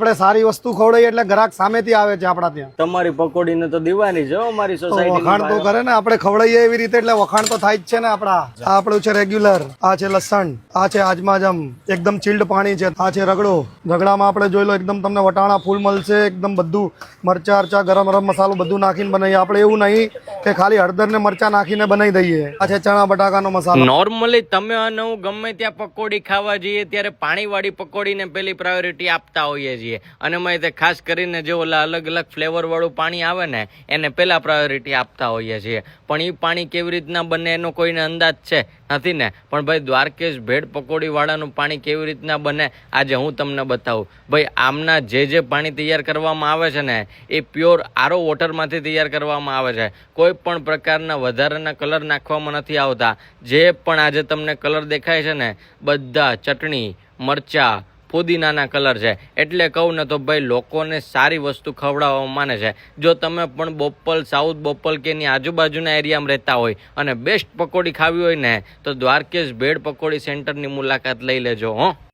આપણે સારી વસ્તુ ખવડાવીએ એટલે ગ્રાહક સામેથી આવે છે આપણા ત્યાં. તમારી પકોડીને તો દીવાની છે અમારી સોસાયટી. વખાણ તો કરે ને, આપણે ખવડાવીએ એવી રીતે એટલે વખાણ તો થાય જ છે ને આપડા. આ આપણું છે રેગ્યુલર, આ છે લસણ, આ છે આજમાજમ, એકદમ ચિલ્ડ પાણી છે, આ છે રગડો. રગડામાં આપણે જોઈ લો એકદમ તમને વટાણા ફૂલ મળશે, એકદમ બધું મરચા અરચા ગરમ મસાલો બધું નાખીને બનાવીએ આપણે. એવું નહીં કે ખાલી હળદર ને મરચા નાખીને બનાવી દઈએ. આ છે ચણા બટાકાનો મસાલો. નોર્મલી તમે અને હું ગમે ત્યાં પકોડી ખાવા જઈએ ત્યારે પાણીવાળી પકોડીને પેલી પ્રાયોરિટી આપતા હોઈએ છીએ, અને એમાં તે ખાસ કરીને જે ઓલા અલગ અલગ ફ્લેવર વાળું પાણી આવે ને એને પેલા પ્રાયોરિટી આપતા હોઈએ છીએ. પણ એ પાણી કેવી રીતના બને એનો કોઈને અંદાજ છે નથી ને. પણ ભાઈ દ્વારકેશ ભેળ પકોડી વાળાનું પાણી કેવી રીતના બને આજે હું તમને બતાવું. ભાઈ આમના જે પાણી તૈયાર કરવામાં આવે છે ને એ પ્યોર આરો વોટરમાંથી તૈયાર કરવામાં આવે છે. કોઈ પણ પ્રકારના વધારાના કલર નાખવામાં નથી આવતા. જે પણ આજે તમને કલર દેખાય છે ને બધા ચટણી મરચા ફુદીનાના કલર છે. એટલે કહું ને તો ભાઈ લોકોને સારી વસ્તુ ખવડાવવા માને છે. જો તમે પણ બોપલ સાઉથ બોપલ કે એની આજુબાજુના એરિયામાં રહેતા હોય અને બેસ્ટ પકોડી ખાવી હોય ને તો દ્વારકેશ ભેળ પકોડી સેન્ટરની મુલાકાત લઈ લેજો હો.